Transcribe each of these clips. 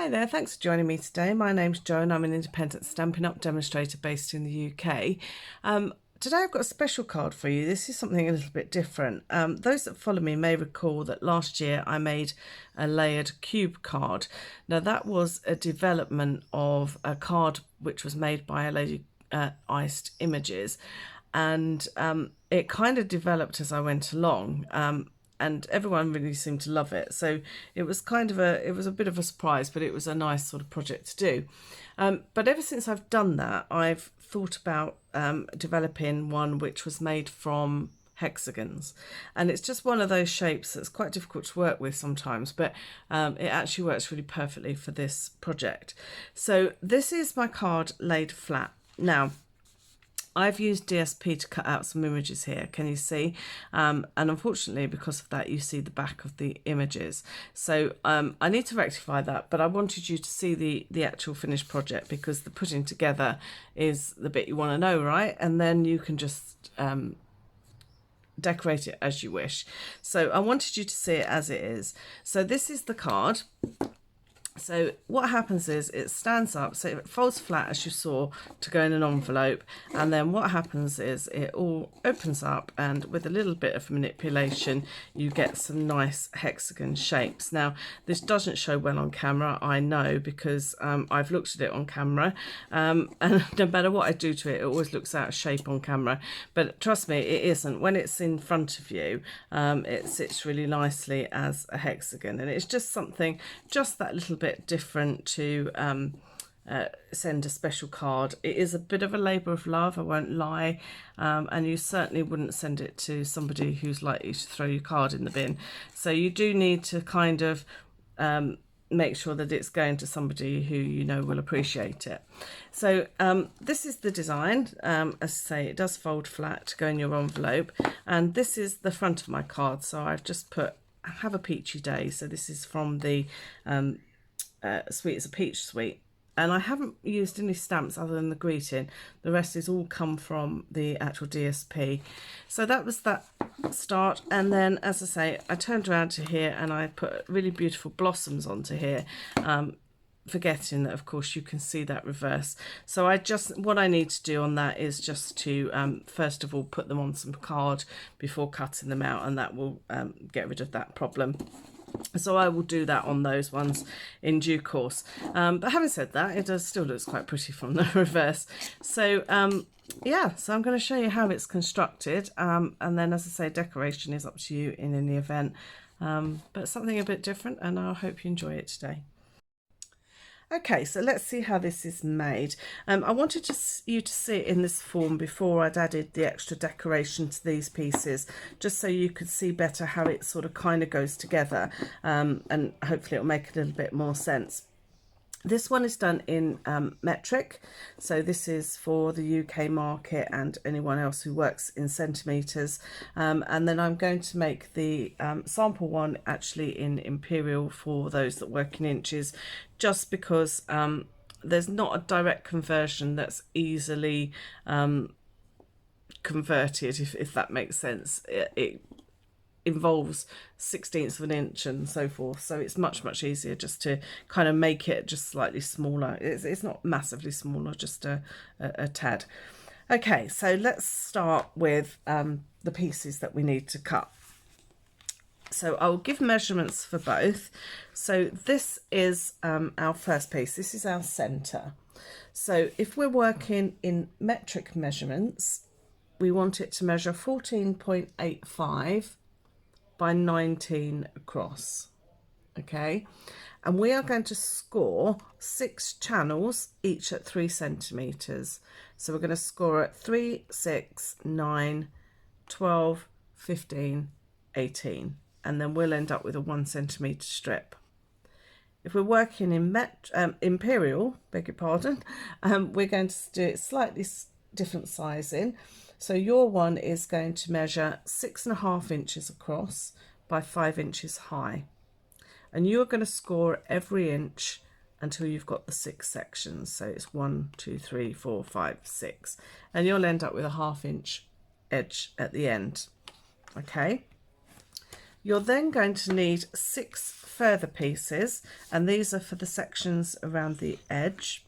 Hi there, thanks for joining me today. My name's Jo and I'm an independent Stampin' Up demonstrator based in the UK. Today I've got a special card for you. This is something a little bit different. Those that follow me may recall that last year I made a layered cube card. Now that was a development of a card which was made by a lady Iced Images, and it kind of developed as I went along. And everyone really seemed to love it. So it was a bit of a surprise, but it was a nice sort of project to do. But ever since I've done that, I've thought about developing one which was made from hexagons, and it's just one of those shapes that's quite difficult to work with sometimes, but it actually works really perfectly for this project. So this is my card laid flat. Now I've used DSP to cut out some images here, can you see? And unfortunately, because of that, you see the back of the images. So I need to rectify that, but I wanted you to see the actual finished project, because the putting together is the bit you want to know, right? And then you can just decorate it as you wish. So I wanted you to see it as it is. So this is the card. So what happens is it stands up, so it folds flat as you saw to go in an envelope, and then what happens is it all opens up, and with a little bit of manipulation you get some nice hexagon shapes. Now this doesn't show well on camera, I know, because I've looked at it on camera, and no matter what I do to it, it always looks out of shape on camera, but trust me, it isn't. When it's in front of you, it sits really nicely as a hexagon, and it's just something, just that little bit different to send a special card. It is a bit of a labour of love, I won't lie, and you certainly wouldn't send it to somebody who's likely to throw your card in the bin. So you do need to kind of make sure that it's going to somebody who you know will appreciate it. So this is the design. As I say, it does fold flat to go in your envelope, and this is the front of my card. So I've just put "Have a peachy day." So this is from the Sweet as a Peach suite, and I haven't used any stamps other than the greeting. The rest is all come from the actual DSP. So that was that start, and then, as I say, I turned around to here and I put really beautiful blossoms onto here, forgetting that of course you can see that reverse. So what I need to do on that is just to first of all put them on some card before cutting them out, and that will get rid of that problem. So I will do that on those ones in due course. But having said that, it still looks quite pretty from the reverse. So yeah, so I'm going to show you how it's constructed, and then, as I say, decoration is up to you in any event, but something a bit different, and I hope you enjoy it today. Okay, so let's see how this is made. I wanted you to see it in this form before I'd added the extra decoration to these pieces, just so you could see better how it sort of kind of goes together, and hopefully it'll make a little bit more sense. This one is done in metric, so this is for the UK market and anyone else who works in centimetres, and then I'm going to make the sample one actually in Imperial for those that work in inches, just because there's not a direct conversion that's easily converted, if that makes sense. It involves 1/16 of an inch and so forth, so it's much easier just to kind of make it just slightly smaller. It's not massively smaller, just a tad. Okay, so let's start with the pieces that we need to cut. So I'll give measurements for both. So this is our first piece. This is our center. So if we're working in metric measurements, we want it to measure 14.85 by 19 across. Okay, and we are going to score 6 channels, each at 3 centimeters. So we're going to score at 3, 6, 9, 12, 15, 18, and then we'll end up with a 1 centimeter strip. If we're working in Imperial, beg your pardon, we're going to do it slightly different sizing. So your one is going to measure 6.5 inches across by 5 inches high, and you're going to score every inch until you've got the 6 sections. So it's 1, 2, 3, 4, 5, 6, and you'll end up with a 1/2 inch edge at the end. Okay, You're then going to need 6 further pieces, and these are for the sections around the edge.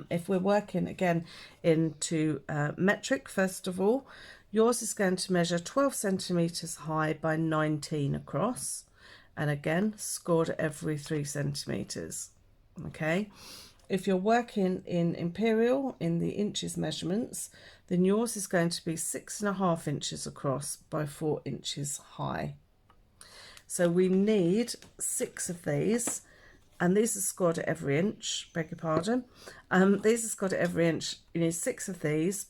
If we're working again into metric, first of all, yours is going to measure 12 centimeters high by 19 across, and again scored at every 3 centimeters. Okay, if you're working in Imperial in the inches measurements, then yours is going to be 6.5 inches across by 4 inches high. So we need 6 of these, and these are scored at every inch, beg your pardon. These are scored at every inch. You need 6 of these,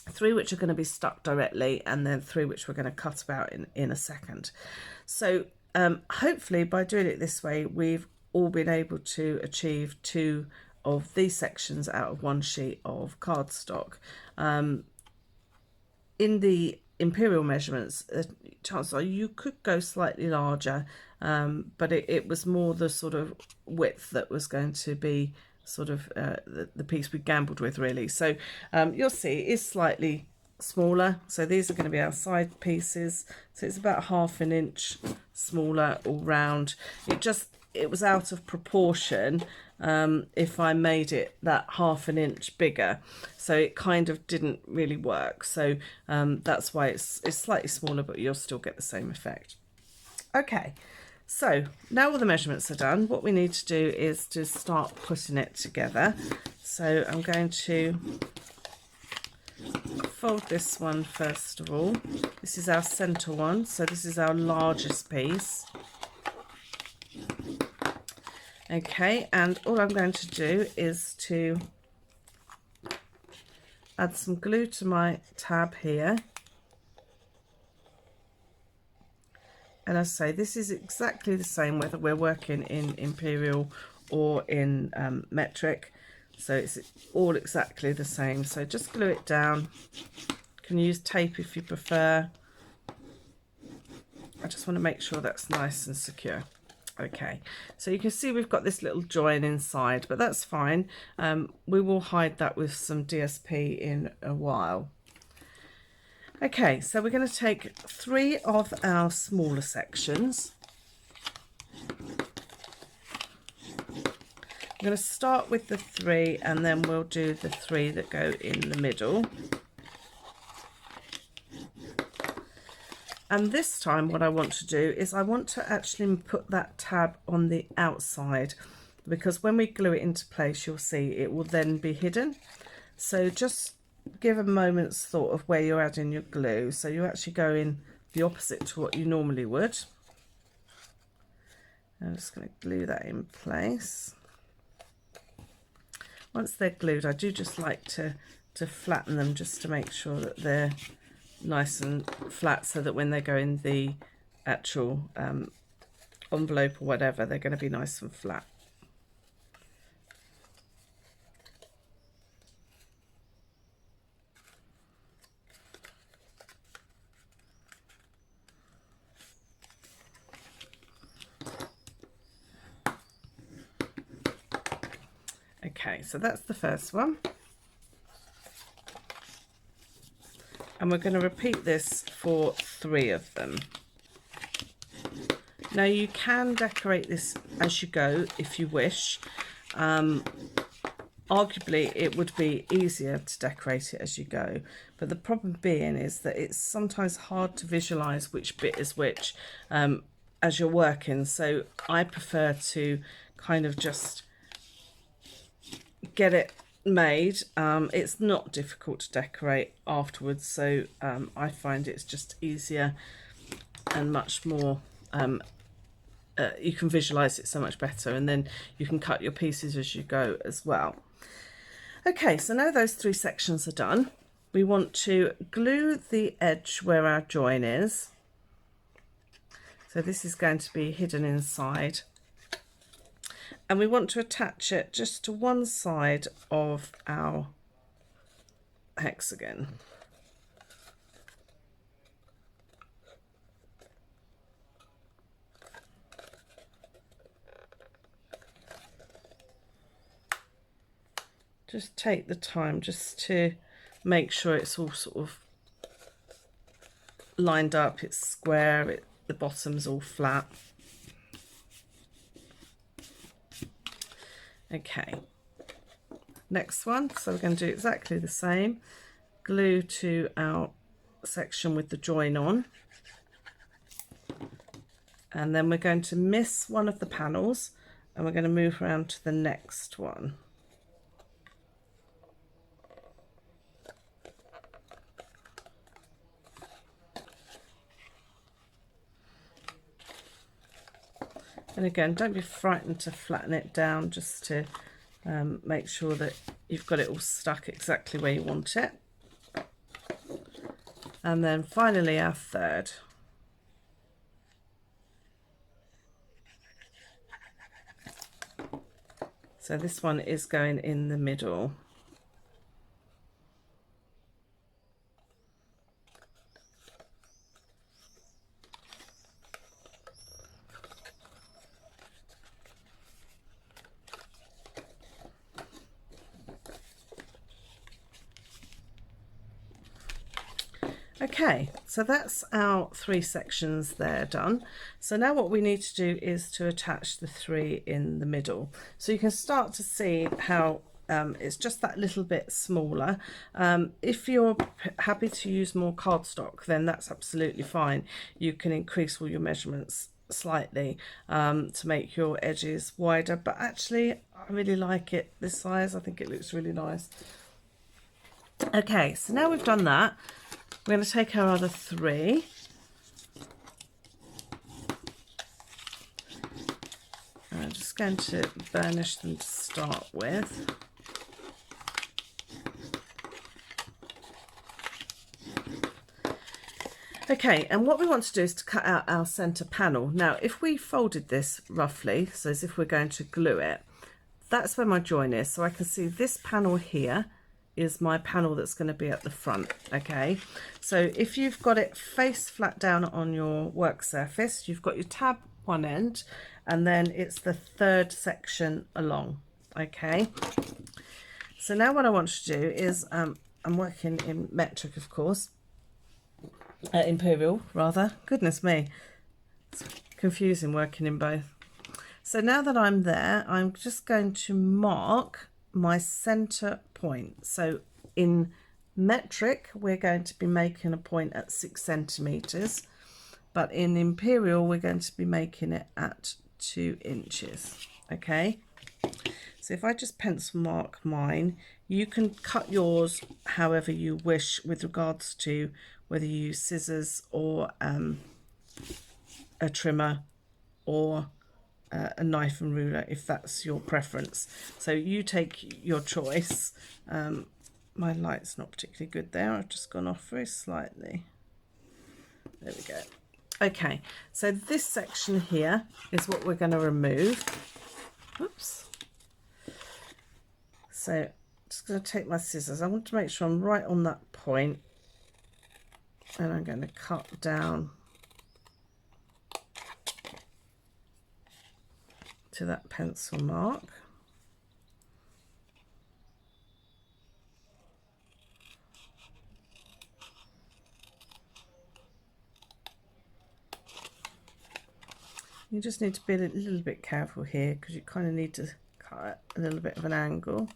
3 which are going to be stuck directly, and then 3 which we're going to cut about in a second. So hopefully by doing it this way, we've all been able to achieve 2 of these sections out of 1 sheet of cardstock. In the Imperial measurements, chances are you could go slightly larger, but it was more the sort of width that was going to be sort of the piece we gambled with, really. So you'll see it is slightly smaller. So these are going to be our side pieces. So it's about 1/2 inch smaller all round. It was out of proportion if I made it that 1/2 inch bigger, so it kind of didn't really work. So that's why it's slightly smaller, but you'll still get the same effect. Okay, so now all the measurements are done, what we need to do is to start putting it together. So I'm going to fold this one first of all. This is our center one, so this is our largest piece. Okay, and all I'm going to do is to add some glue to my tab here. And as I say, this is exactly the same whether we're working in Imperial or in metric. So it's all exactly the same. So just glue it down. You can use tape if you prefer. I just want to make sure that's nice and secure. Okay, so you can see we've got this little join inside, but that's fine. We will hide that with some DSP in a while. Okay, so we're going to take 3 of our smaller sections. I'm going to start with the 3, and then we'll do the 3 that go in the middle. And this time what I want to do is I want to actually put that tab on the outside, because when we glue it into place, you'll see it will then be hidden. So just give a moment's thought of where you're adding your glue. So you're actually going the opposite to what you normally would. I'm just going to glue that in place. Once they're glued, I do just like to flatten them just to make sure that they're nice and flat, so that when they go in the actual envelope or whatever, they're going to be nice and flat. Okay, so that's the first one. And we're going to repeat this for 3 of them. Now you can decorate this as you go if you wish. Arguably it would be easier to decorate it as you go, but the problem being is that it's sometimes hard to visualize which bit is which as you're working. So I prefer to kind of just get it made. It's not difficult to decorate afterwards, so I find it's just easier and much more you can visualize it so much better, and then you can cut your pieces as you go as well. Okay, so now those 3 sections are done, we want to glue the edge where our join is. So this is going to be hidden inside, and we want to attach it just to one side of our hexagon. Just take the time just to make sure it's all sort of lined up, it's square, the bottom's all flat. Okay, next one, so we're going to do exactly the same. Glue to our section with the join on, and then we're going to miss one of the panels and we're going to move around to the next one. And again, don't be frightened to flatten it down, just to make sure that you've got it all stuck exactly where you want it. And then finally our third. So this one is going in the middle. Okay, so that's our 3 sections there done. So now what we need to do is to attach the 3 in the middle. So you can start to see how it's just that little bit smaller. If you're happy to use more cardstock, then that's absolutely fine. You can increase all your measurements slightly to make your edges wider, but actually I really like it this size. I think it looks really nice. Okay, so now we've done that, we're going to take our other 3 and I'm just going to burnish them to start with. Okay, and what we want to do is to cut out our centre panel. Now, if we folded this roughly, so as if we're going to glue it, that's where my join is. So I can see this panel here is my panel that's going to be at the front. Okay, so if you've got it face flat down on your work surface, you've got your tab one end, and then it's the 3rd section along. Okay, so now what I want to do is I'm working in metric, of course, Imperial rather. Goodness me, it's confusing working in both. So now that I'm there, I'm just going to mark my center point. So in metric, we're going to be making a point at 6 centimeters, but in Imperial, we're going to be making it at 2 inches. Okay, so if I just pencil mark mine, you can cut yours however you wish with regards to whether you use scissors or a trimmer or a knife and ruler, if that's your preference. So you take your choice. My light's not particularly good there. I've just gone off very slightly. There we go. Okay, so this section here is what we're going to remove. Whoops. So I'm just going to take my scissors. I want to make sure I'm right on that point, and I'm going to cut down to that pencil mark. You just need to be a little bit careful here, because you kind of need to cut at a little bit of an angle.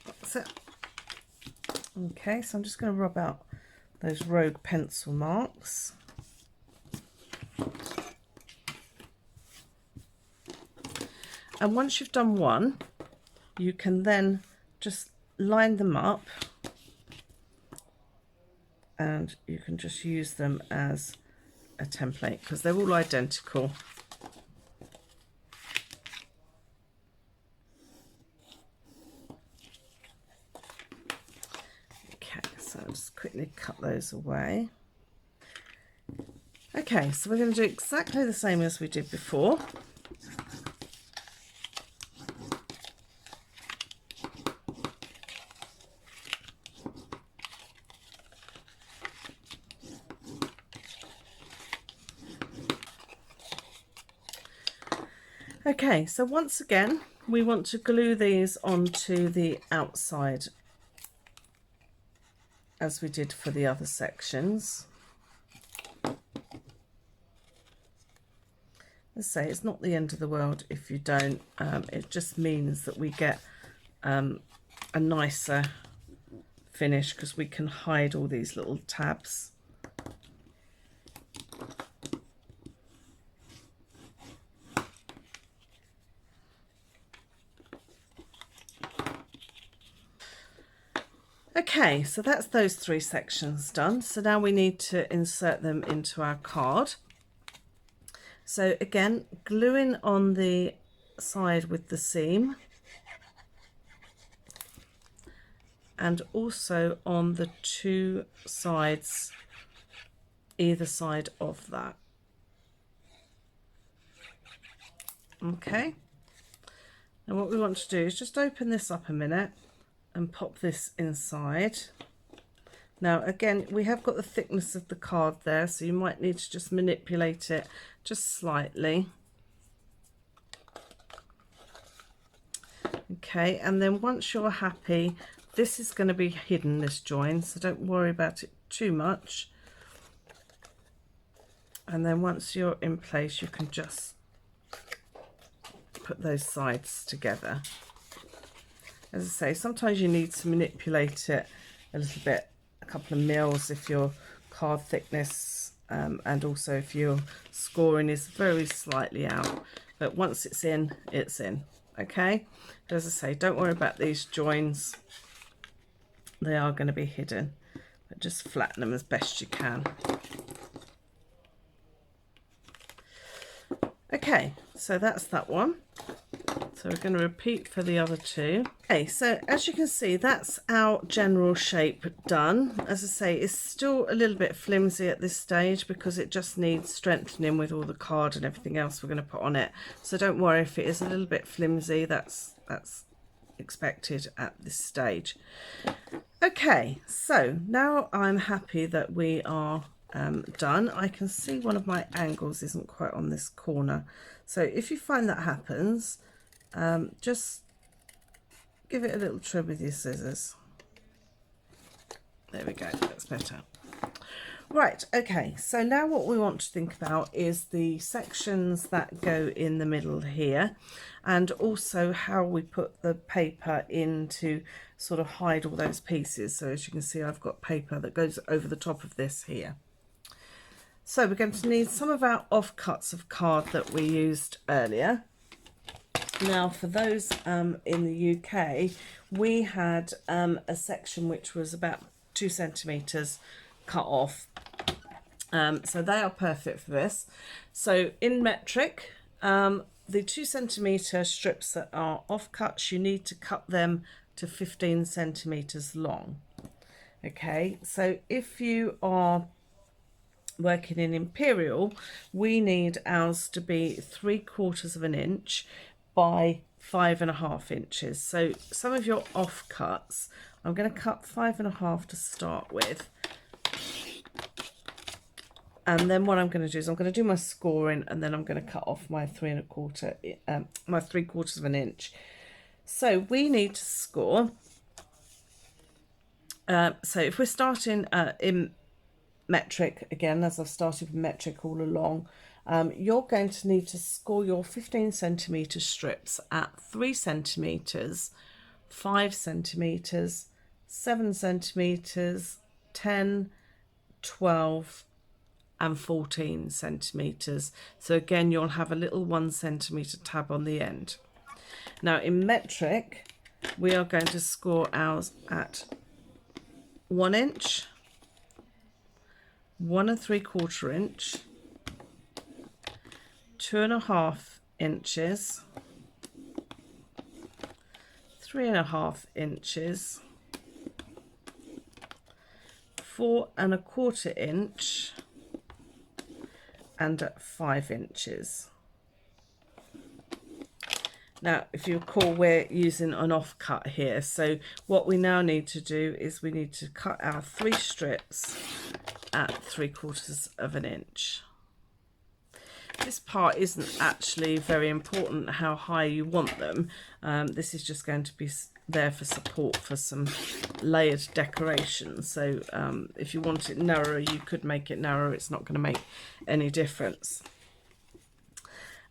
That's it. Okay, so I'm just going to rub out those rogue pencil marks. And once you've done one, you can then just line them up, and you can just use them as a template because they're all identical. Okay, so I'll just quickly cut those away. Okay, so we're going to do exactly the same as we did before. Okay, so once again, we want to glue these onto the outside as we did for the other sections. Let's say it's not the end of the world if you don't. It just means that we get a nicer finish because we can hide all these little tabs. Okay, so that's those 3 sections done. So now we need to insert them into our card. So again, gluing on the side with the seam and also on the 2 sides, either side of that. Okay, and what we want to do is just open this up a minute and pop this inside. Now again, we have got the thickness of the card there, so you might need to just manipulate it just slightly. Okay, and then once you're happy, this is going to be hidden, this join, so don't worry about it too much. And then once you're in place, you can just put those sides together. As I say, sometimes you need to manipulate it a little bit, a couple of mils if your card thickness and also if your scoring is very slightly out. But once it's in, okay? But as I say, don't worry about these joins. They are going to be hidden, but just flatten them as best you can. Okay, so that's that one. So we're going to repeat for the other 2. Okay, so as you can see, that's our general shape done. As I say, it's still a little bit flimsy at this stage because it just needs strengthening with all the card and everything else we're going to put on it. So don't worry if it is a little bit flimsy, that's expected at this stage. Okay, so now I'm happy that we are done. I can see one of my angles isn't quite on this corner. So if you find that happens, just give it a little trim with your scissors. There we go, that's better. Right, okay, so now what we want to think about is the sections that go in the middle here, and also how we put the paper in to sort of hide all those pieces. So as you can see, I've got paper that goes over the top of this here. So we're going to need some of our offcuts of card that we used earlier. Now for those in the UK, we had a section which was about 2 centimetres cut off. So they are perfect for this. So in metric, the 2 centimetre strips that are offcuts, you need to cut them to 15 centimetres long. Okay, so if you are working in Imperial, we need ours to be 3/4 of an inch by 5.5 inches. So some of your offcuts, I'm going to cut 5.5 to start with. And then what I'm going to do is I'm going to do my scoring, and then I'm going to cut off my 3/4 of an inch. So we need to score. So if we're starting in metric, again, as I've started with metric all along, you're going to need to score your 15 centimetre strips at 3 centimetres, 5 centimetres, 7 centimetres, 10, 12 and 14 centimetres. So again, you'll have a little 1 centimetre tab on the end. Now in metric, we are going to score ours at 1 inch, 1 3/4 inch, 2.5 inches, 3.5 inches, 4.25 inch, and 5 inches. Now, if you recall, we're using an offcut here. So what we now need to do is we need to cut our 3 strips at 3/4 of an inch. This part isn't actually very important how high you want them. This is just going to be there for support for some layered decoration. So if you want it narrower, you could make it narrower. It's not going to make any difference.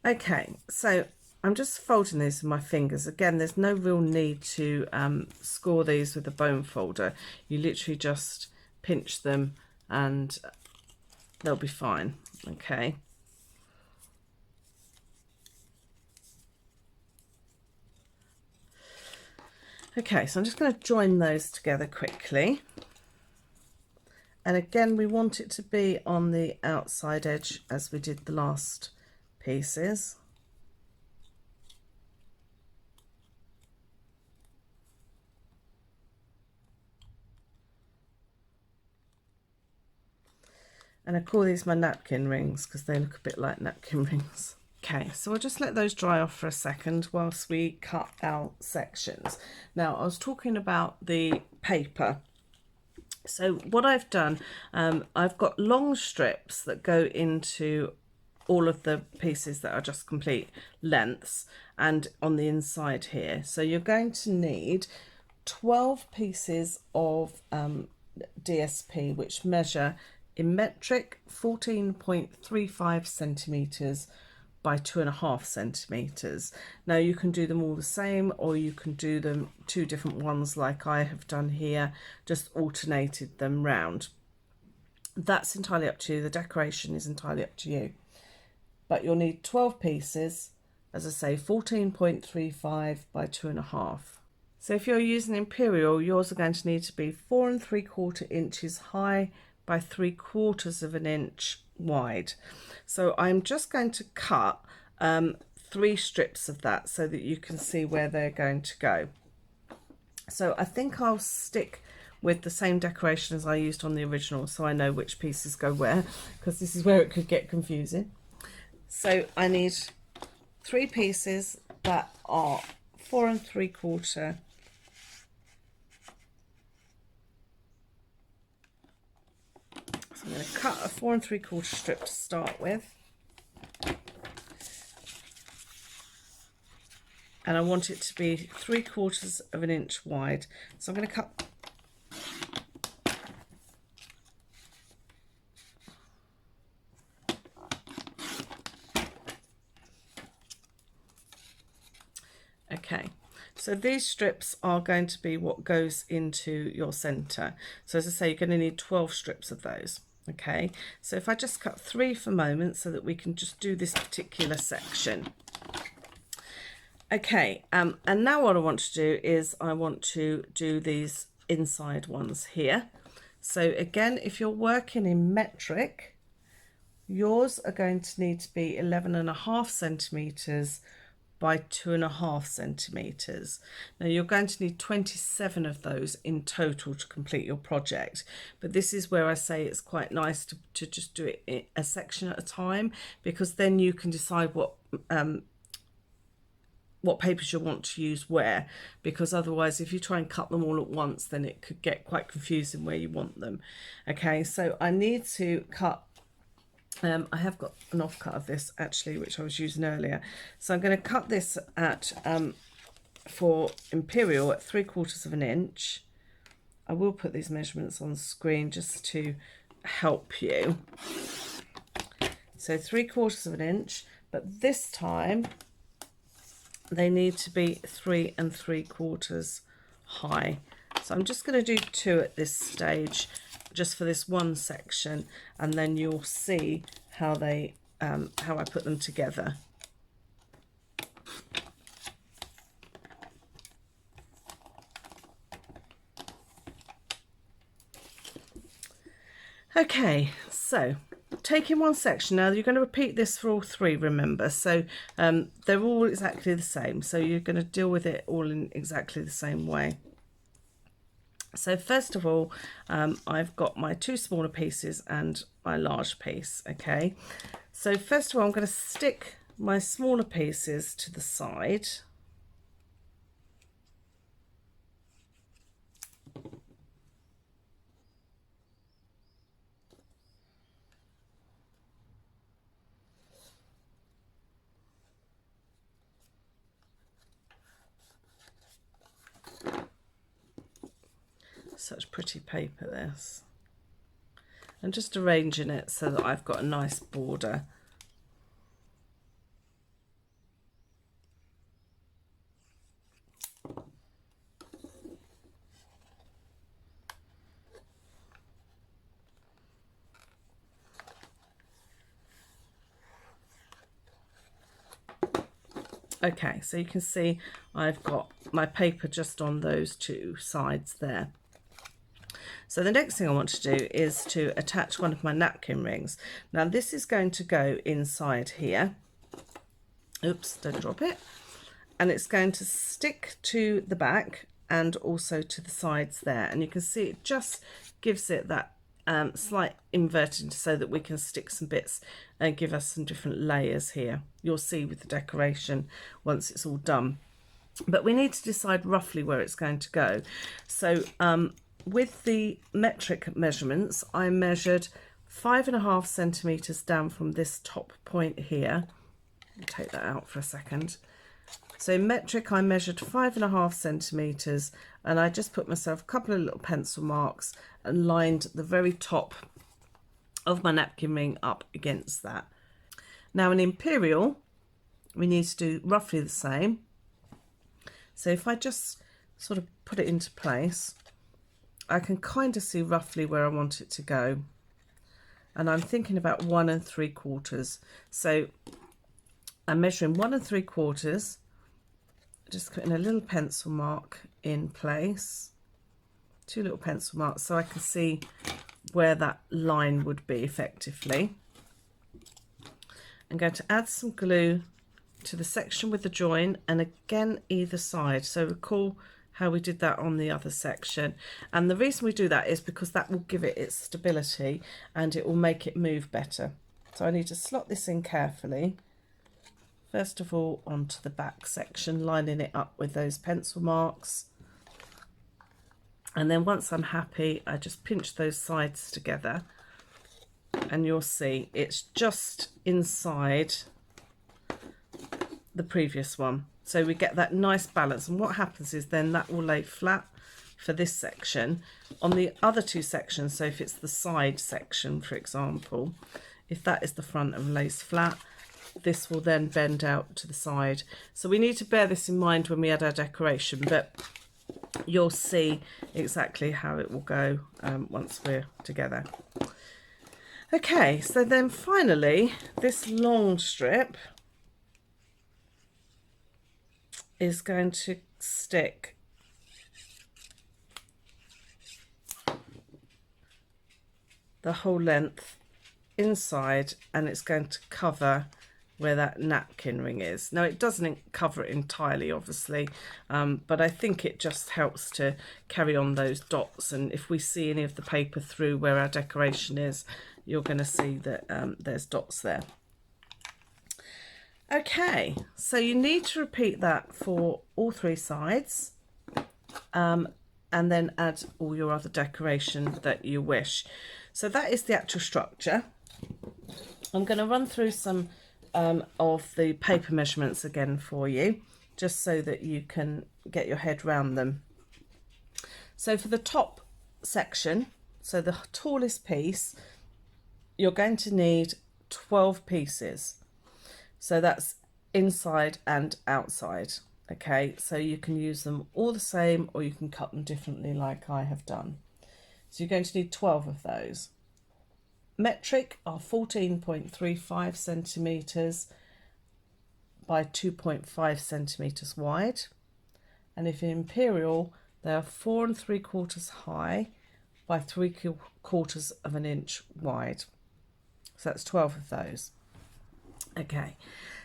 Okay, so I'm just folding these with my fingers. Again, there's no real need to score these with a bone folder. You literally just pinch them and they'll be fine. Okay. Okay, so I'm just going to join those together quickly. And again, we want it to be on the outside edge as we did the last pieces. And I call these my napkin rings because they look a bit like napkin rings. Okay, so we'll just let those dry off for a second whilst we cut our sections. Now, I was talking about the paper. So what I've done, I've got long strips that go into all of the pieces that are just complete lengths and on the inside here. So you're going to need 12 pieces of DSP, which measure in metric 14.35 centimetres by 2.5 centimetres. Now you can do them all the same, or you can do them two different ones like I have done here, just alternated them round. That's entirely up to you. The decoration is entirely up to you. But you'll need 12 pieces, as I say, 14.35 by 2.5. So if you're using Imperial, yours are going to need to be 4 3/4 inches high by 3/4 of an inch wide. So I'm just going to cut 3 strips of that so that you can see where they're going to go. So I think I'll stick with the same decoration as I used on the original so I know which pieces go where, because this is where it could get confusing. So I need 3 pieces that are 4 3/4. I'm going to cut a 4 3/4 strip to start with, and I want it to be 3/4 of an inch wide. So I'm going to cut . Okay, so these strips are going to be what goes into your center. So as I say, you're going to need 12 strips of those. Okay, so if I just cut 3 for a moment so that we can just do this particular section. Okay, and now what I want to do is I want to do these inside ones here. So again, if you're working in metric, yours are going to need to be 11.5 centimeters by 2.5 centimeters. Now you're going to need 27 of those in total to complete your project, but this is where I say it's quite nice to just do it a section at a time, because then you can decide what papers you want to use where, because otherwise if you try and cut them all at once then it could get quite confusing where you want them. Okay, so I need to cut I have got an offcut of this actually, which I was using earlier. So I'm going to cut this at for Imperial at 3/4 of an inch. I will put these measurements on the screen just to help you. So 3/4 of an inch, but this time they need to be 3 3/4 high. So I'm just going to do 2 at this stage, just for this one section, and then you'll see how they how I put them together. Okay, so taking one section, now you're going to repeat this for all 3, remember, so they're all exactly the same, so you're going to deal with it all in exactly the same way. So first of all, I've got my 2 smaller pieces and my large piece. Okay, so first of all I'm going to stick my smaller pieces to the side. Such pretty paper, this. And just arranging it so that I've got a nice border. Okay, so you can see I've got my paper just on those two sides there. So the next thing I want to do is to attach one of my napkin rings. Now this is going to go inside here. Oops, don't drop it. And it's going to stick to the back and also to the sides there. And you can see it just gives it that slight inverting so that we can stick some bits and give us some different layers here. You'll see with the decoration once it's all done. But we need to decide roughly where it's going to go. So with the metric measurements, I measured 5.5 centimeters down from this top point here. I'll take that out for a second. So in metric, I measured 5.5 centimeters, and I just put myself a couple of little pencil marks and lined the very top of my napkin ring up against that. Now in Imperial, we need to do roughly the same. So if I just sort of put it into place, I can kind of see roughly where I want it to go. And I'm thinking about 1 3/4. So I'm measuring 1 3/4, just putting a little pencil mark in place, 2 little pencil marks, so I can see where that line would be effectively. I'm going to add some glue to the section with the join, and again either side. So recall how we did that on the other section, and the reason we do that is because that will give it its stability and it will make it move better. So I need to slot this in carefully, first of all onto the back section, lining it up with those pencil marks, and then once I'm happy I just pinch those sides together and you'll see it's just inside the previous one. So we get that nice balance, and what happens is then that will lay flat for this section. On the other two sections, so if it's the side section, for example, if that is the front and lays flat, this will then bend out to the side. So we need to bear this in mind when we add our decoration, but you'll see exactly how it will go once we're together. Okay, so then finally, this long strip is going to stick the whole length inside, and it's going to cover where that napkin ring is. Now it doesn't cover it entirely obviously, but I think it just helps to carry on those dots, and if we see any of the paper through where our decoration is, you're going to see that there's dots there. Okay, so you need to repeat that for all 3 sides, and then add all your other decoration that you wish. So that is the actual structure. I'm going to run through some of the paper measurements again for you, just so that you can get your head round them. So for the top section, so the tallest piece, you're going to need 12 pieces. So that's inside and outside. Okay, so you can use them all the same, or you can cut them differently like I have done. So you're going to need 12 of those. Metric are 14.35 centimetres by 2.5 centimetres wide, and if in Imperial they are 4 3/4 high by 3/4 of an inch wide. So that's 12 of those. Okay,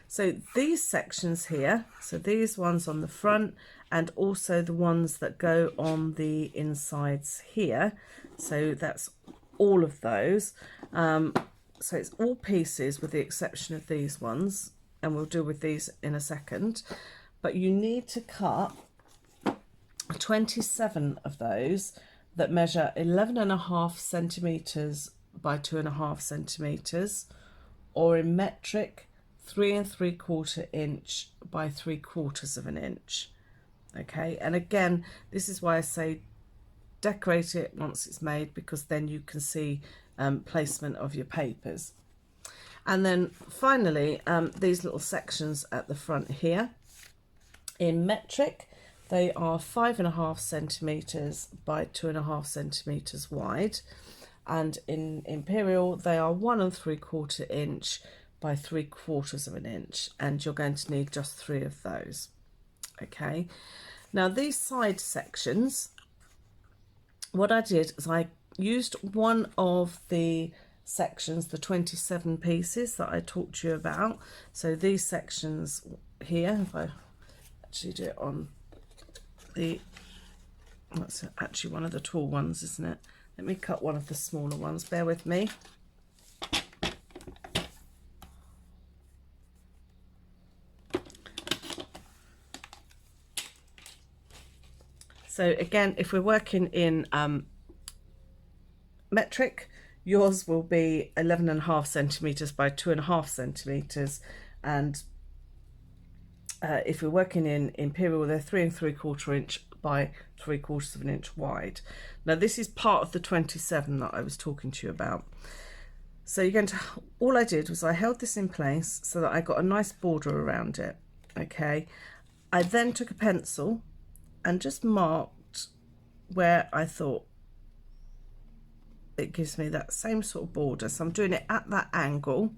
so these sections here, so these ones on the front and also the ones that go on the insides here, so that's all of those. So it's all pieces with the exception of these ones, and we'll deal with these in a second, but you need to cut 27 of those that measure 11.5 centimetres by 2.5 centimetres, or in metric 3 3/4 inch by 3/4 of an inch. Okay, and again, this is why I say decorate it once it's made, because then you can see placement of your papers. And then finally, these little sections at the front here, in metric they are 5.5 centimetres by 2.5 centimetres wide, and in Imperial they are 1 3/4 inch by 3/4 of an inch, and you're going to need just 3 of those. Okay, now these side sections, what I did is I used one of the sections, the 27 pieces that I talked to you about. So these sections here, if I actually do it on the, that's actually one of the tall ones, isn't it? Let me cut one of the smaller ones, bear with me. So again, if we're working in metric, yours will be 11.5 centimeters by 2.5 centimeters, and if we're working in Imperial, they're 3 3/4 inch by 3/4 of an inch wide. Now this is part of the 27 that I was talking to you about. So you're going to, all I did was I held this in place so that I got a nice border around it. Okay, I then took a pencil and just marked where I thought it gives me that same sort of border. So I'm doing it at that angle,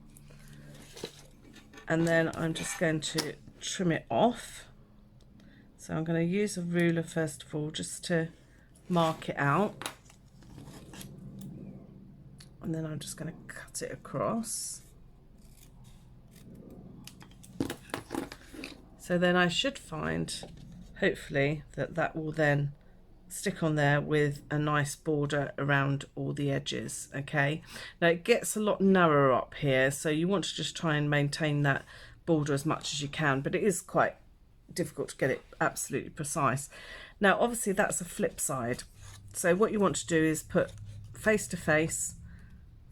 and then I'm just going to trim it off. So I'm going to use a ruler first of all just to mark it out, and then I'm just going to cut it across. So then I should find, hopefully, that will then stick on there with a nice border around all the edges. Okay, now it gets a lot narrower up here, so you want to just try and maintain that border as much as you can, but it is quite difficult to get it absolutely precise. Now obviously that's a flip side, so what you want to do is put face to face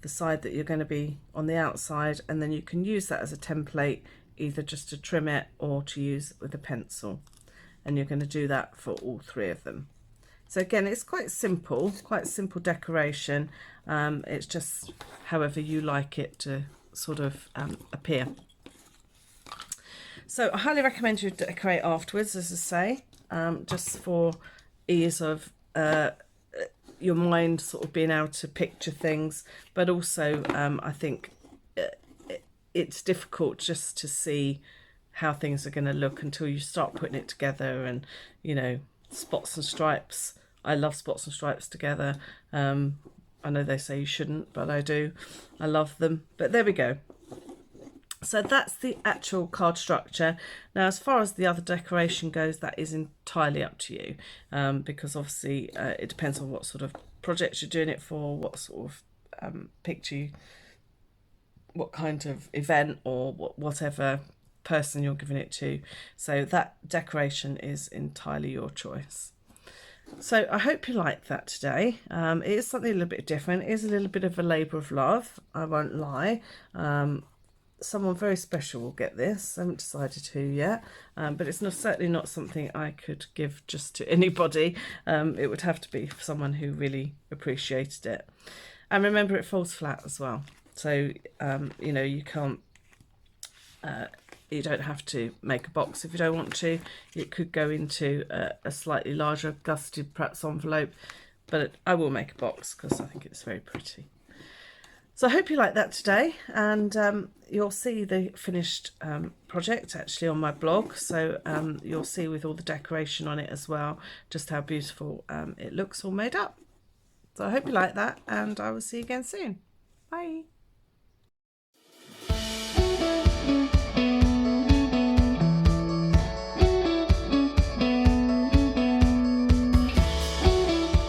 the side that you're going to be on the outside, and then you can use that as a template, either just to trim it or to use with a pencil, and you're going to do that for all 3 of them. So again, it's quite simple decoration. It's just however you like it to sort of appear. So I highly recommend you decorate afterwards, as I say, just for ease of your mind sort of being able to picture things, but also I think it's difficult just to see how things are going to look until you start putting it together. And you know, spots and stripes, I love spots and stripes together. I know they say you shouldn't, but I do. I love them. But there we go. So that's the actual card structure. Now as far as the other decoration goes, that is entirely up to you, because obviously it depends on what sort of projects you're doing it for, what sort of picture, what kind of event, or whatever person you're giving it to. So that decoration is entirely your choice. So I hope you like that today. It is something a little bit different. It is a little bit of a labour of love, I won't lie. Someone very special will get this. I haven't decided who yet, but it's certainly not something I could give just to anybody. It would have to be someone who really appreciated it. And remember, it falls flat as well. So, you know, you can't, you don't have to make a box if you don't want to. It could go into a slightly larger gusseted perhaps envelope, but I will make a box because I think it's very pretty. So I hope you like that today, and you'll see the finished project actually on my blog. So you'll see with all the decoration on it as well, just how beautiful it looks all made up. So I hope you like that, and I will see you again soon. Bye.